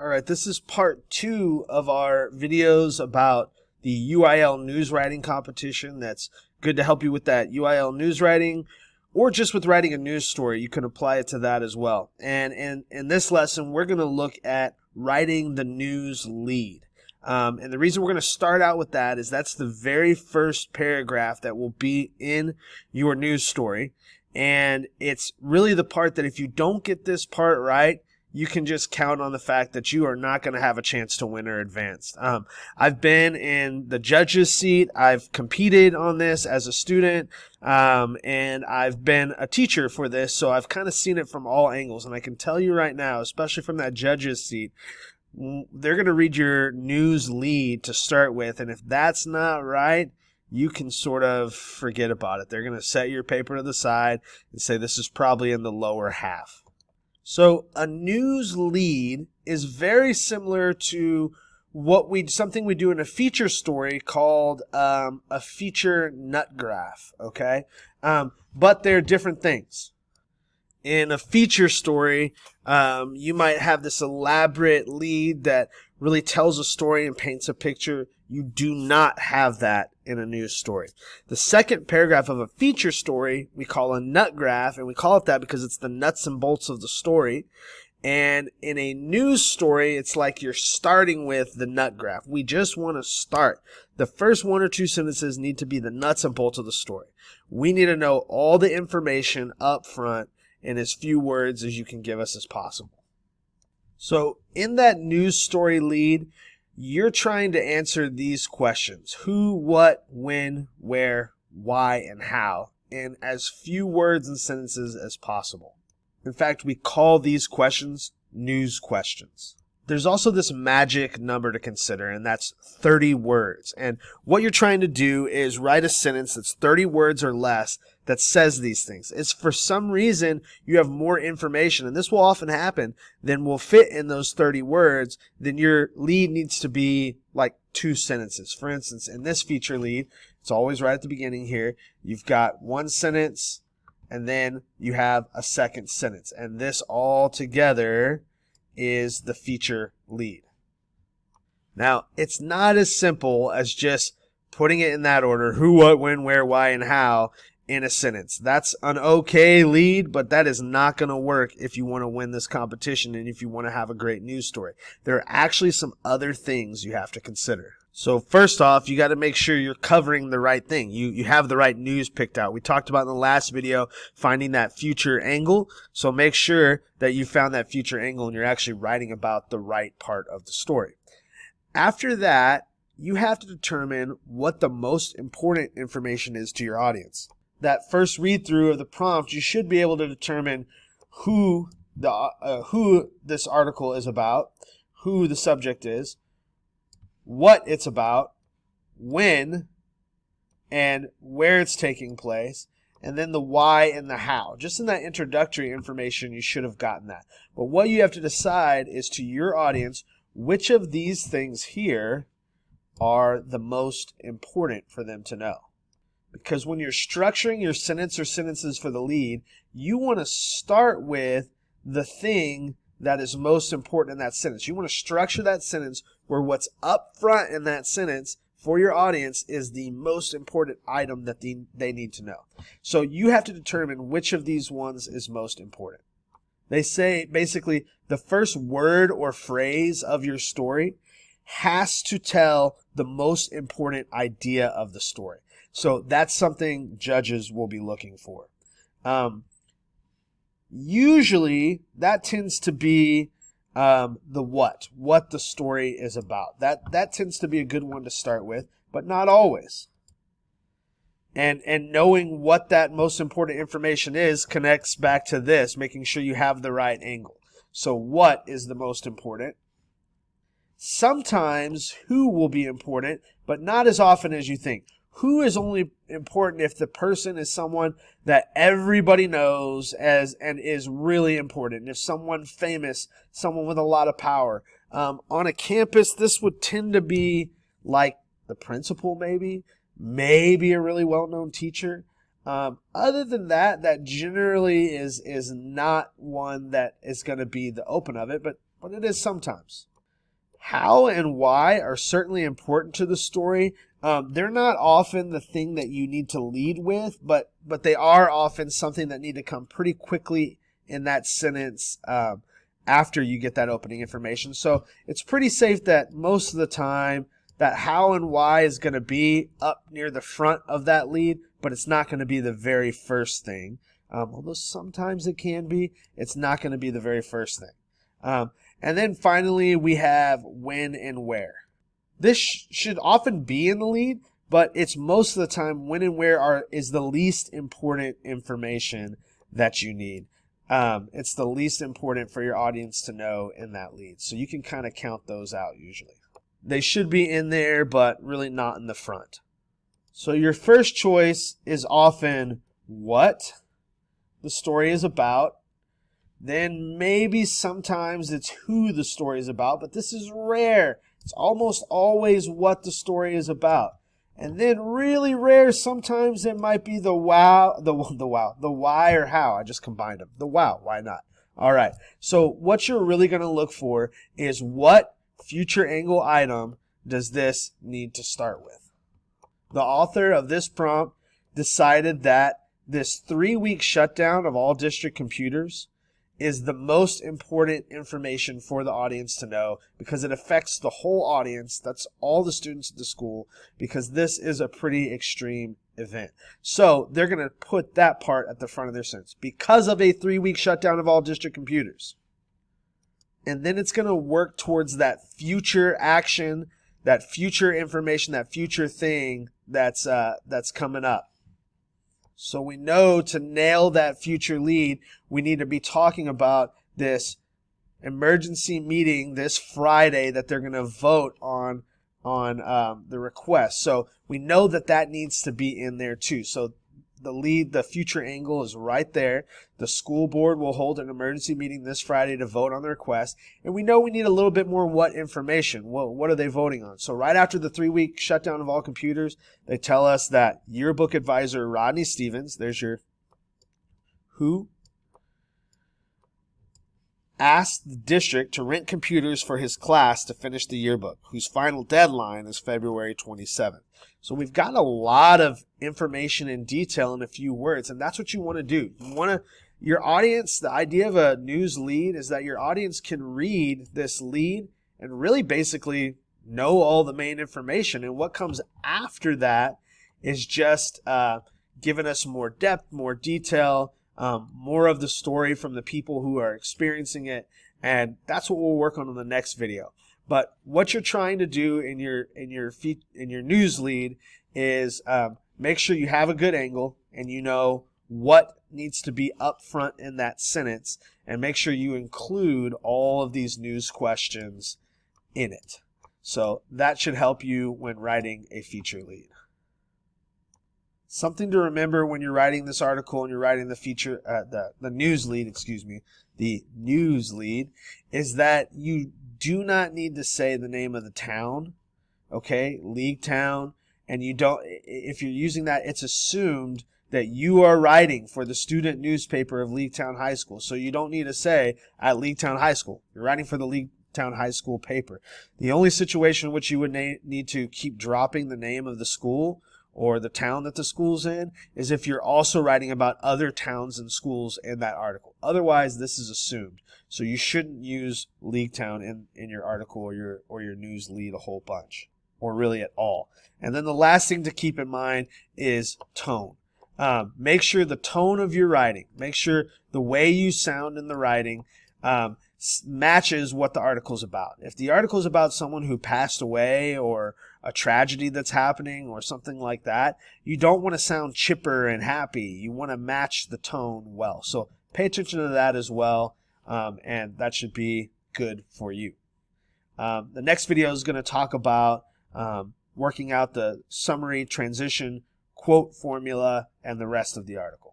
All right, this is part 2 of our videos about the UIL News Writing competition. That's good to help you with that UIL news writing, or just with writing a news story. You can apply it to that as well. And in this lesson, we're going to look at writing the news lead. And the reason we're going to start out with that is that's the very first paragraph that will be in your news story. And it's really the part that if you don't get this part right, you can just count on the fact that you are not going to have a chance to win or advance. I've been in the judge's seat. I've competed on this as a student, and I've been a teacher for this, so I've kind of seen it from all angles. And I can tell you right now, especially from that judge's seat, they're going to read your news lead to start with, and if that's not right, you can sort of forget about it. They're going to set your paper to the side and say this is probably in the lower half. So a news lead is very similar to something we do in a feature story called a feature nut graph, okay? But they're different things. In a feature story, you might have this elaborate lead that really tells a story and paints a picture. You do not have that in a news story. The second paragraph of a feature story we call a nut graph, and we call it that because it's the nuts and bolts of the story. And in a news story, it's like you're starting with the nut graph. We just want to start. The first 1 or 2 sentences need to be the nuts and bolts of the story. We need to know all the information up front in as few words as you can give us as possible. So in that news story lead, you're trying to answer these questions: who, what, when, where, why, and how, in as few words and sentences as possible. In fact, we call these questions news questions. There's also this magic number to consider, and that's 30 words. And what you're trying to do is write a sentence that's 30 words or less that says these things. It's for some reason you have more information, and this will often happen, than will fit in those 30 words, then your lead needs to be like 2 sentences. For instance, in this feature lead, it's always right at the beginning here. You've got 1 sentence, and then you have a second sentence. And this all together is the feature lead. Now, it's not as simple as just putting it in that order: who, what, when, where, why, and how in a sentence. That's an okay lead, but that is not going to work if you want to win this competition and if you want to have a great news story. There are actually some other things you have to consider. So first off, you got to make sure you're covering the right thing. You have the right news picked out. We talked about in the last video finding that future angle. So make sure that you found that future angle and you're actually writing about the right part of the story. After that, you have to determine what the most important information is to your audience. That first read through of the prompt, you should be able to determine who this article is about, who the subject is, what it's about, when, and where it's taking place, and then the why and the how. Just in that introductory information, you should have gotten that. But what you have to decide is, to your audience, which of these things here are the most important for them to know. Because when you're structuring your sentence or sentences for the lead, you want to start with the thing that is most important in that sentence. You want to structure that sentence where what's up front in that sentence for your audience is the most important item that they need to know. So you have to determine which of these ones is most important. They say basically the first word or phrase of your story has to tell the most important idea of the story. So that's something judges will be looking for. Usually that tends to be the what the story is about. That tends to be a good one to start with, but not always. And knowing what that most important information is connects back to this, making sure you have the right angle. So what is the most important? Sometimes who will be important, but not as often as you think. Who is only important if the person is someone that everybody knows and is really important. If someone famous, someone with a lot of power. On a campus, this would tend to be like the principal maybe a really well-known teacher. Other than that, that generally is not one that is going to be the open of it, but it is sometimes. how and why are certainly important to the story. They're not often the thing that you need to lead with, but they are often something that need to come pretty quickly in that sentence after you get that opening information. So it's pretty safe that most of the time that how and why is going to be up near the front of that lead, but it's not going to be the very first thing. Although sometimes it can be, it's not going to be the very first thing. And then finally, we have when and where. This should often be in the lead, but it's most of the time when and where is the least important information that you need. It's the least important for your audience to know in that lead. So you can kind of count those out usually. They should be in there, but really not in the front. So your first choice is often what the story is about. Then maybe sometimes it's who the story is about, but this is rare. It's almost always what the story is about. And then really rare, sometimes it might be the why or how. I just combined them. The wow, why not? All right. So what you're really going to look for is what future angle item does this need to start with. The author of this prompt decided that this 3-week shutdown of all district computers is the most important information for the audience to know because it affects the whole audience. That's all the students at the school, because this is a pretty extreme event. So they're going to put that part at the front of their sentence. Because of a 3-week shutdown of all district computers. And then it's going to work towards that future action, that future information, that future thing that's coming up. So we know to nail that future lead, we need to be talking about this emergency meeting this Friday that they're going to vote on the request. So we know that needs to be in there too. So the lead, the future angle is right there. The school board will hold an emergency meeting this Friday to vote on the request. And we know we need a little bit more what information. What are they voting on? So right after the 3-week shutdown of all computers, they tell us that yearbook advisor Rodney Stevens, there's your who, asked the district to rent computers for his class to finish the yearbook, whose final deadline is February 27th. So we've got a lot of information and detail in a few words, and that's what you want to do. Your audience, the idea of a news lead is that your audience can read this lead and really basically know all the main information. And what comes after that is just giving us more depth, more detail, more of the story from the people who are experiencing it. And that's what we'll work on in the next video. But what you're trying to do in your news lead is make sure you have a good angle and you know what needs to be up front in that sentence, and make sure you include all of these news questions in it. So that should help you when writing a feature lead. Something to remember when you're writing this article and you're writing the news lead, the news lead, is that you do not need to say the name of the town, okay, League Town, and you don't. If you're using that, it's assumed that you are writing for the student newspaper of League Town High School, so you don't need to say at League Town High School. You're writing for the League Town High School paper. The only situation in which you would need to keep dropping the name of the school or the town that the school's in is if you're also writing about other towns and schools in that article. Otherwise, this is assumed. So you shouldn't use League Town in your article or your news lead a whole bunch, or really at all. And then the last thing to keep in mind is tone. Make sure the tone of your writing, make sure the way you sound in the writing matches what the article's about. If the article's about someone who passed away or a tragedy that's happening or something like that, you don't want to sound chipper and happy. You want to match the tone well. So pay attention to that as well, and that should be good for you. The next video is going to talk about working out the summary, transition, quote formula, and the rest of the article.